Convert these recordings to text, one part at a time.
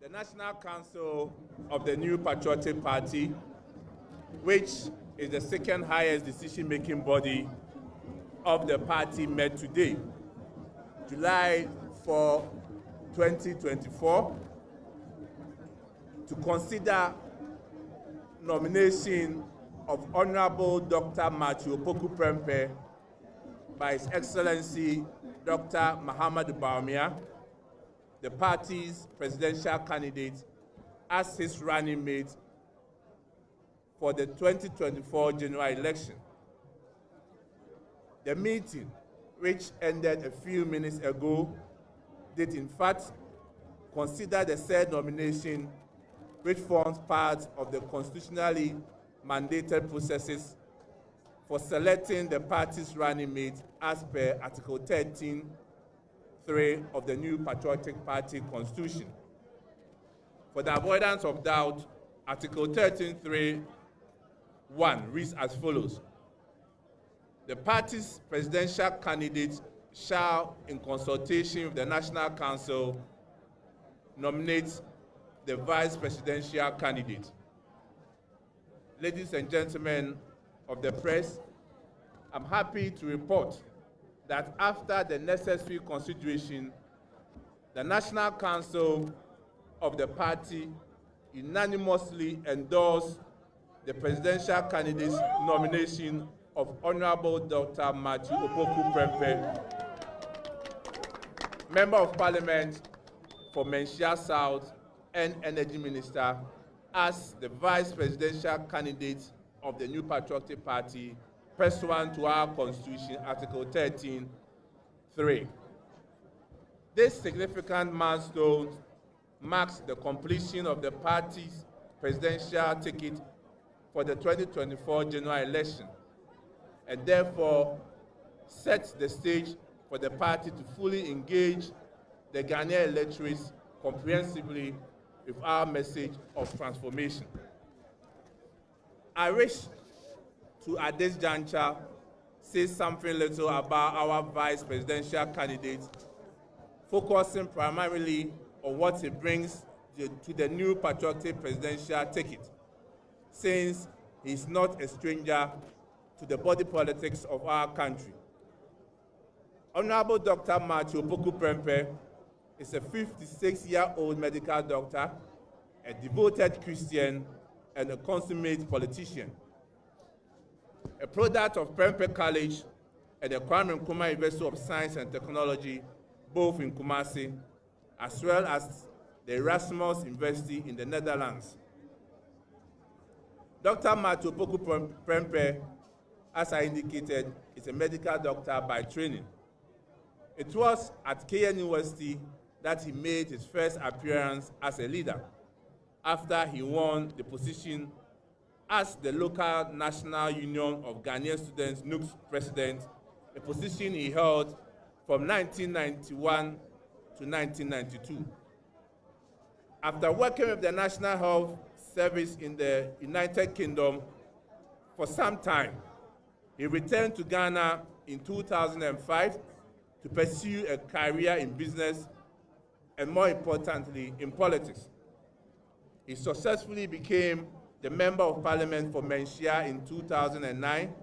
The National Council of the New Patriotic Party, which is the second highest decision-making body of the party, met today, July 4, 2024, to consider nomination of Honorable Dr. Matthew Opoku Prempeh by His Excellency Dr. Muhammadu Bawumia, the party's presidential candidate, as his running mate for the 2024 general election. The meeting, which ended a few minutes ago, did in fact consider the said nomination, which forms part of the constitutionally mandated processes for selecting the party's running mate as per Article 13(3) of the New Patriotic Party Constitution. For the avoidance of doubt, Article 13(3)(1) reads as follows: the party's presidential candidate shall, in consultation with the National Council, nominate the vice presidential candidate. Ladies and gentlemen of the press, I'm happy to report that after the necessary consideration, the National Council of the party unanimously endorsed the presidential candidate's nomination of Honorable Dr. Matthew Opoku Prempeh, Member of Parliament for Menchia South and Energy Minister, as the vice presidential candidate of the New Patriotic Party, pursuant to our Constitution, Article 13(3). This significant milestone marks the completion of the party's presidential ticket for the 2024 general election, and therefore sets the stage for the party to fully engage the Ghanaian electorate comprehensively with our message of transformation. I wish to, at this juncture, say something little about our vice presidential candidate, focusing primarily on what he brings to the New Patriotic presidential ticket, since he is not a stranger to the body politics of our country. Honorable Dr. Matthew Opoku Prempeh is a 56-year-old medical doctor, a devoted Christian, and a consummate politician. A product of Prempeh College and the Kwame Nkrumah University of Science and Technology, both in Kumasi, as well as the Erasmus University in the Netherlands. Dr. Matthew Opoku Prempeh, as I indicated, is a medical doctor by training. It was at KN University that he made his first appearance as a leader, after he won the position as the local National Union of Ghanaian Students NUG's president, a position he held from 1991 to 1992. After working with the National Health Service in the United Kingdom for some time, he returned to Ghana in 2005 to pursue a career in business and, more importantly, in politics. He successfully became the Member of Parliament for Menchia in 2009.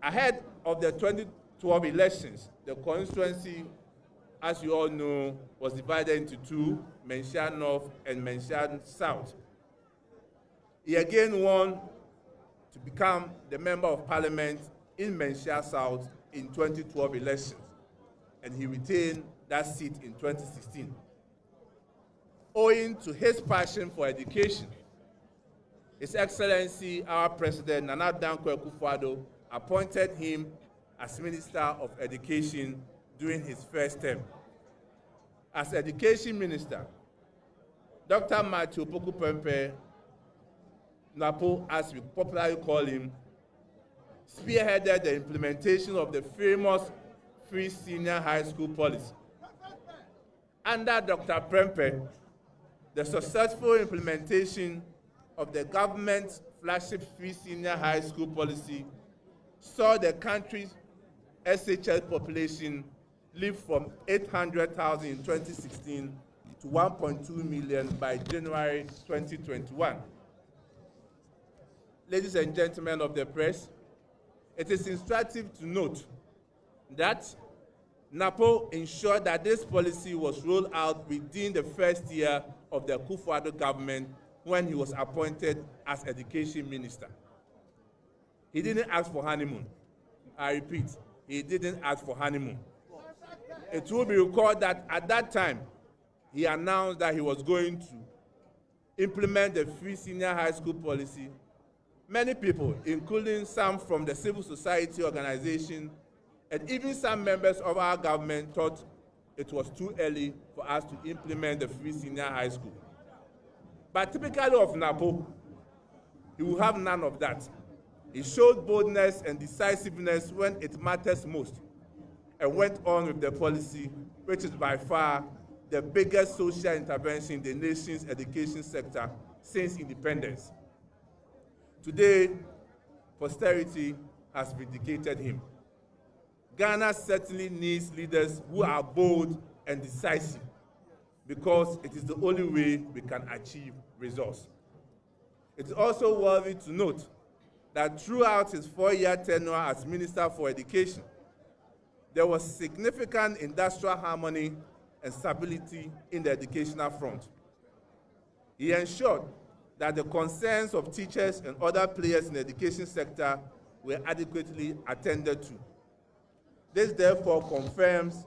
Ahead of the 2012 elections, the constituency, as you all know, was divided into two, Menchia North and Menchia South. He again won to become the Member of Parliament in Menchia South in 2012 elections, and he retained that seat in 2016. Owing to his passion for education, His Excellency, our President, Nana Dankwa Akufo-Addo, appointed him as Minister of Education during his first term. As Education Minister, Dr. Matthew Opoku Prempeh, NAPO, as we popularly call him, spearheaded the implementation of the famous free senior high school policy. Under Dr. Prempeh, the successful implementation of the government's flagship free senior high school policy saw the country's SHS population lift from 800,000 in 2016 to 1.2 million by January 2021. Ladies and gentlemen of the press, it is instructive to note that NAPO ensured that this policy was rolled out within the first year of the Akufo-Addo government when he was appointed as Education Minister. He didn't ask for honeymoon. I repeat, he didn't ask for honeymoon. It will be recalled that at that time, he announced that he was going to implement the free senior high school policy. Many people, including some from the civil society organization and even some members of our government, thought it was too early for us to implement the free senior high school. But typically of NAPO, he will have none of that. He showed boldness and decisiveness when it matters most and went on with the policy, which is by far the biggest social intervention in the nation's education sector since independence. Today, posterity has vindicated him. Ghana certainly needs leaders who are bold and decisive because it is the only way we can achieve results. It is also worthy to note that throughout his 4-year tenure as Minister for Education, there was significant industrial harmony and stability in the educational front. He ensured that the concerns of teachers and other players in the education sector were adequately attended to. This therefore confirms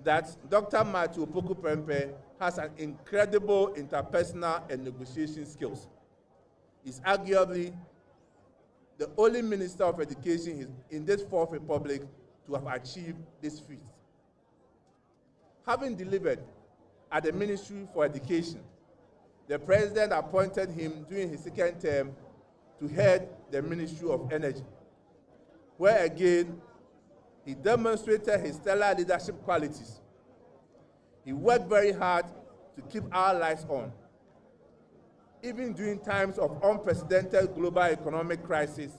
that Dr. Matthew Opoku-Prempeh has an incredible interpersonal and negotiation skills. He's arguably the only Minister of Education in this Fourth Republic to have achieved this feat. Having delivered at the Ministry for Education, the President appointed him during his second term to head the Ministry of Energy, where again, he demonstrated his stellar leadership qualities. He worked very hard to keep our lights on. Even during times of unprecedented global economic crisis,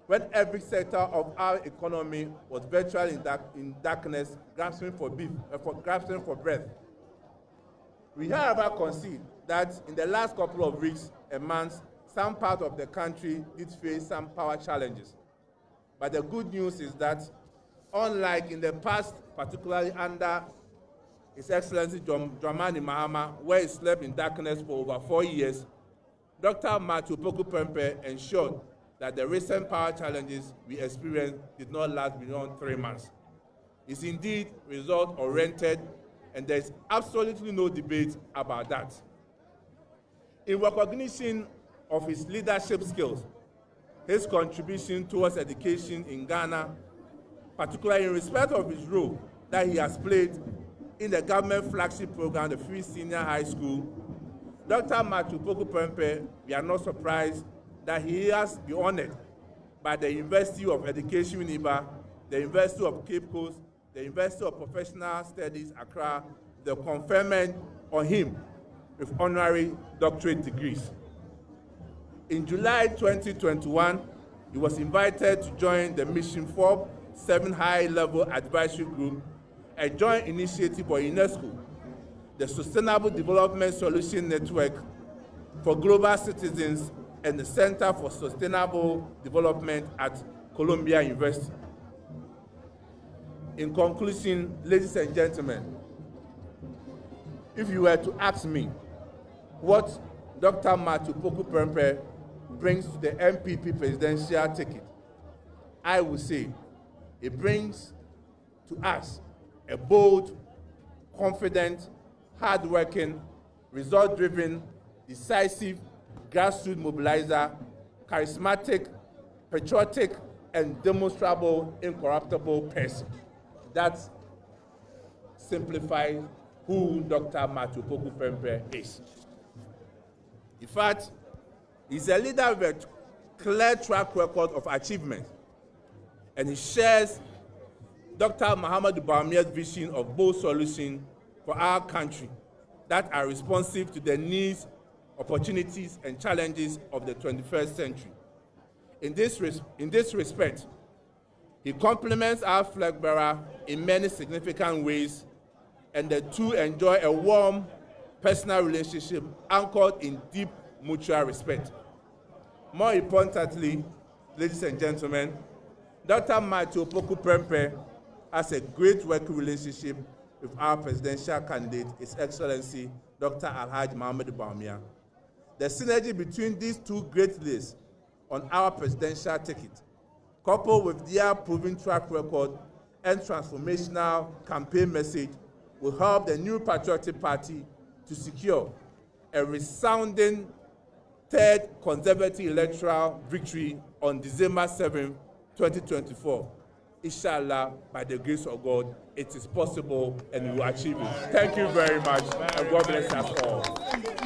when every sector of our economy was virtually in darkness, grasping for breath. We however concede that in the last couple of weeks and months, some parts of the country did face some power challenges. But the good news is that, unlike in the past, particularly under His Excellency Dramani Mahama, where he slept in darkness for over 4 years, Dr. Matthew Opoku-Prempeh ensured that the recent power challenges we experienced did not last beyond 3 months. It's indeed result-oriented, and there is absolutely no debate about that. In recognition of his leadership skills, his contribution towards education in Ghana, particularly in respect of his role that he has played in the government flagship program, the Free Senior High School, Dr. Matthew Opoku-Prempeh, we are not surprised that he has been honored by the University of Education Uniba, the University of Cape Coast, the University of Professional Studies Accra, the conferment on him with honorary doctorate degrees. In July 2021, he was invited to join the Mission 4-7 High-Level Advisory Group, a joint initiative by UNESCO, the Sustainable Development Solution Network for Global Citizens, and the Center for Sustainable Development at Columbia University. In conclusion, ladies and gentlemen, if you were to ask me what Dr. Matthew Opoku-Prempeh brings to the NPP presidential ticket, I would say it brings to us a bold, confident, hard-working, result-driven, decisive, grassroots mobilizer, charismatic, patriotic, and demonstrable, incorruptible person. That simplifies who Dr. Matthew Opoku-Prempeh is. In fact, he's a leader with a clear track record of achievement, and he shares Dr. Muhammadu Bawumia's vision of bold solutions for our country that are responsive to the needs, opportunities, and challenges of the 21st century. In this respect, he complements our flag bearer in many significant ways, and the two enjoy a warm personal relationship anchored in deep mutual respect. More importantly, ladies and gentlemen, Dr. Maito Opoku Prempeh has a great working relationship with our presidential candidate, His Excellency Dr. Alhaji Mohammed Bawumia. The synergy between these two great leaders on our presidential ticket, coupled with their proven track record and transformational campaign message, will help the new Patriotic Party to secure a resounding third conservative electoral victory on December 7, 2024. Inshallah, by the grace of God, it is possible and we will achieve it. Thank you very much, and God bless us all.